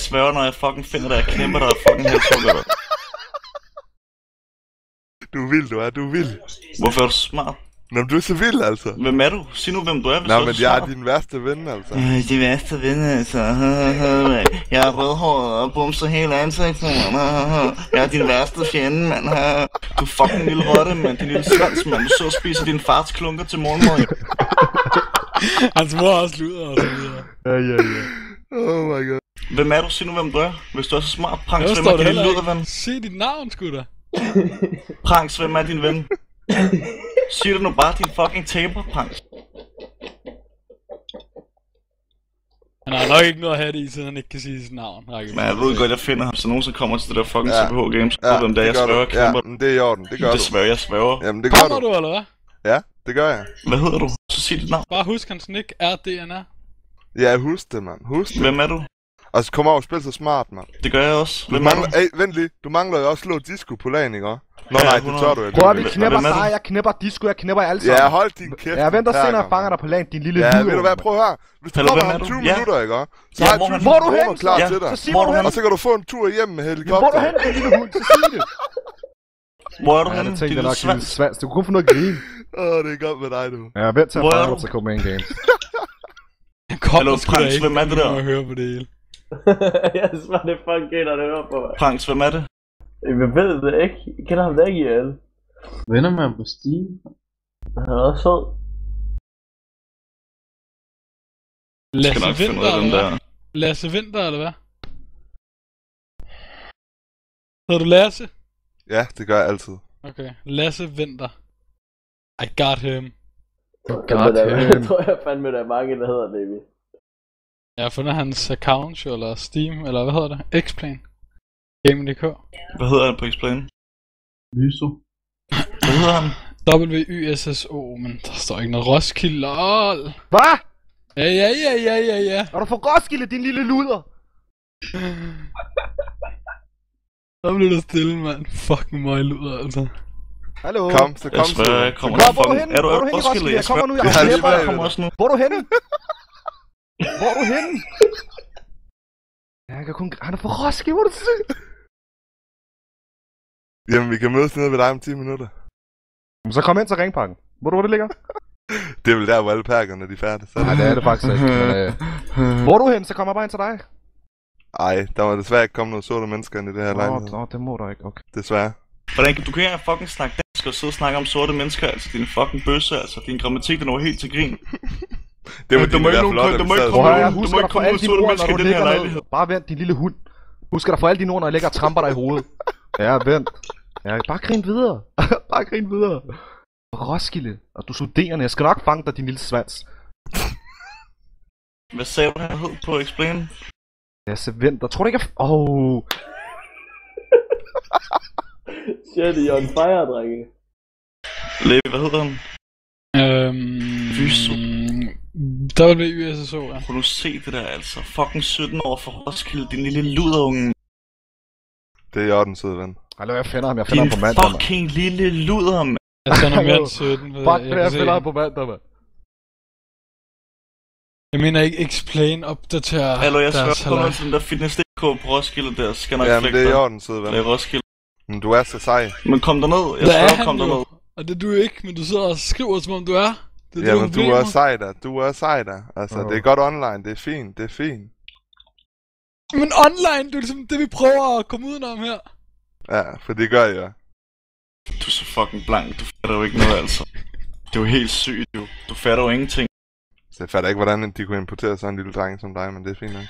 sværger, når jeg fucking finder dig, jeg knæpper dig og fucking halshugger dig. Du er vild, du er vild. Hvorfor er du smart? Nå, men du er så vild, altså. Hvem er du? Sig nu, hvem du er, hvis Nå, du men jeg er din værste ven, altså. Din værste ven, altså. Jeg er rødhåret og bumser hele ansigtet. Jeg er din værste fjende, mand. Du er fucking lille rotte, mand. Din lille svans, mand. Du så spiser din fars klunker til morgenmad. Hans mor har også luder og så videre. Ja. Oh my god. Hvem er du? Sig nu, hvem du er. Hvis du er så smart, Pranks, hvem er din lille luderven? Sig dit navn, sgu da. Pranks, hvem er din ven? Sig det nu bare, din fucking taber, Pranks. Han har nok ikke noget at have det i, siden han ikke kan sige sit navn. Men jeg ved godt, jeg finder ham, så nogen som kommer til det der fucking CPH Games. Ja, hvem det er, jeg sværger og kæmper. Ja, men det er i orden, det gør du. Jeg sværger. Jamen, det gør kommer du, eller hvad? Ja, det gør jeg. Hvad hedder du? Så sig dit navn. Bare husk, hans nick er DNA. Ja, husk det, mand. Husk det. Hvem er du? Og så kom over og spil så smart, mand. Det gør jeg også. Hvem mangler, vent lige. Du mangler jo også slå disco på lagen, ikke? Nå, nej, det tør du ikke. Prøv at vi knæpper dig, jeg knæpper disco, jeg knæpper alle sammen. Ja, hold din kæft. Ja, vent og se, når jeg fanger dig på lagen, din lille lille. lille. Ja, ved du hvad, prøv her. Hvis du kommer om 20 minutter, ikke? Så har jeg 1000 kroner klar til dig. Og så kan du få en tur hjem med helikopter. Hvor er du hen, din lille hund? Så sig det. Hvor er du henne, din lille svans? Du kunne kun få noget grin. Det er godt med dig, du. Ja, vent til at fange dig til Copenhagen Games. Hallo, Pranks, hvem er det der? Jeg hører på det hele. Jeg synes det er fucking gæt, at høre på mig. Pranks, hvem er det? Jeg ved det ikke. Jeg kender ham da ikke ihjel. Venner man på Steam? Han er også sød. Lasse Vinter, eller hvad? Hedder du Lasse? Ja, det gør jeg altid. Okay, Lasse Vinter. I got him. Jeg tror jeg fandme, der er mange, der hedder det. Jeg har fundet hans account, eller Steam, eller hvad hedder det? Xplan. Gaming.dk. Hvad hedder han på Xplan? Lyso. Hvad hedder han? WYSSO, men der står ikke noget Roskilde. LOL. Hvad? Ja. Er du for Roskilde, din lille luder? Så blev du stille, mand. Fucking mig luder, altså. Hallo? Kom, så kom. Jeg kommer hvor er du henne? Hvor er du henne i Roskilde? Jeg kommer nu, jeg kommer også nu. Hvor er du henne? Hvor er du henne? Jeg kan kun... Han er for Roskilde, hvor er du syg? Jamen, vi kan mødes nede ved dig om 10 minutter. Så kom ind til Ringparken. Hvor det ligger? Det er vel der, hvor alle perkerne er færdige. Nej, det er det faktisk ikke. Hvor er du hen? Så kommer jeg bare ind til dig. Ej, der var desværre ikke kommet noget sorte mennesker ind i det her lejlighed. Nå, det må der ikke, okay. Desværre. Hvordan kan du ikke engang fucking snakke dansk og sidde og snakke om sorte mennesker, altså din fucking bøsse, altså din grammatik er noget helt til grin. Det må du må ikke komme ud sorte mennesker i den her lejlighed. Bare vent, din lille hund. Husk at få alle dine ord, når jeg ligger og tramper dig i hovedet. Ja, vent. Ja, bare grin videre. Bare grin videre. Roskilde, og du er studerende. Jeg skal nok fange dig, din lille svans. Hvad sagde du, han hed på Explain? Lasse Vinter. Tror du ikke, Shit, I on fire, drenge. Levi, hvad hedder han? Vyso. WYSSO, ja. Kunne du se det der, altså? Fucking 17 år for Roskilde, din lille luderunge. Det er i orden, søde ven. Hallo, jeg finder ham på mandag. Din fucking lille luder, mand. Jeg finder mere end 17. Jeg finder ham på mandag, mand. Jeg mener ikke Explain opdaterer. Hallo, jeg spørger på den der fitness.dk på Roskilde der, skal nok flække dig. Ja, men det er i orden, søde ven. Det er Roskilde. Men du er så sej. Men kom derned, jeg spørger, kom derned. Og det er du ikke, men du sidder og skriver, som om du er. Ja, men du er sej der, Altså, det er godt online, det er fint, Men online, det er ligesom det, vi prøver at komme udenom her. Ja, for det gør jeg. Du er så fucking blank, du fatter jo ikke noget, altså. Det er jo helt sygt, du fatter jo ingenting. Så jeg fatter ikke, hvordan de kunne importere sådan en lille dreng som dig, men det er fint nok.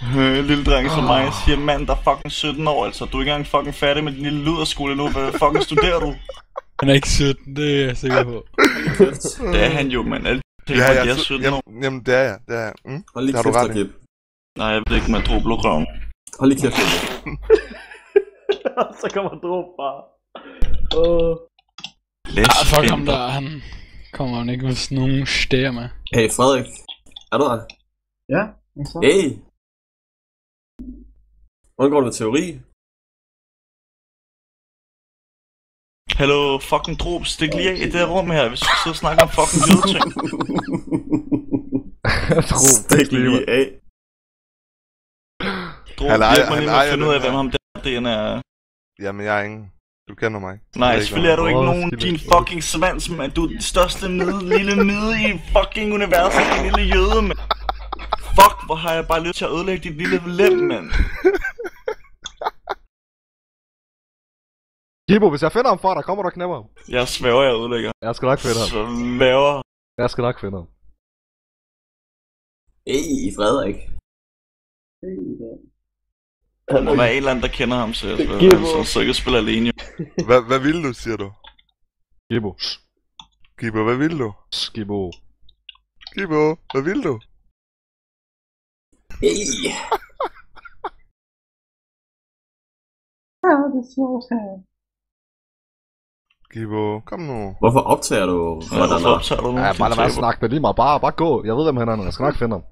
Lille dreng som mig, siger mand, der er fucking 17 år, altså. Du er ikke engang fucking færdig med din lille luderskole nu, hvad fucking studerer du? Han er ikke 17, det er jeg sikker på. Det er han jo, mand. Alle tænker, ja, at jeg er 17 år. Jamen, det er jeg. Hold lige kæft, Kip. Nej, jeg ved ikke, man tror blodrøven. Hold lige kæft, Så kommer Drob bare. Fuck ham der, han kommer han ikke, hvis nogen stærer med. Hey Frederik, er du der? Ja, hey! Hvordan går det med teori? Hallo, fucking Drob, stik lige af i det her rum her, hvis du sidder og snakker om fucking hvide ting. Stik lige af. Hjælp mig lige med at finde ud af, hvem ham den er. Jamen, jeg er ingen. Du kender mig. Nej, selvfølgelig er du ikke nogen din fucking svans, mand. Du er den største lille mide i fucking universet, din lille jøde, mand. Fuck, hvor har jeg bare lyst til at ødelægge dit lille lem, mand. Gibbo, hvis jeg finder ham for dig, kommer du og knæpper ham. Jeg svæver, jeg ødelægger. Jeg skal nok finde ham. Svæver. Jeg skal nok finde ham. Hey, Frederik. Der må være en eller anden, der kender ham, så jeg ikke spiller alene. Hvad vil du, siger du? Gibbo. Gibbo, hvad vil du? Gibbo. Gibbo, hvad vil du? Hey. Ja, det er sjovt her. Gibbo, kom nu. Hvorfor optager du? Hvorfor optager du nu? Ja, bare lad være at snakke med lige mig. Bare gå. Jeg ved, hvem han er. Jeg skal nok finde ham.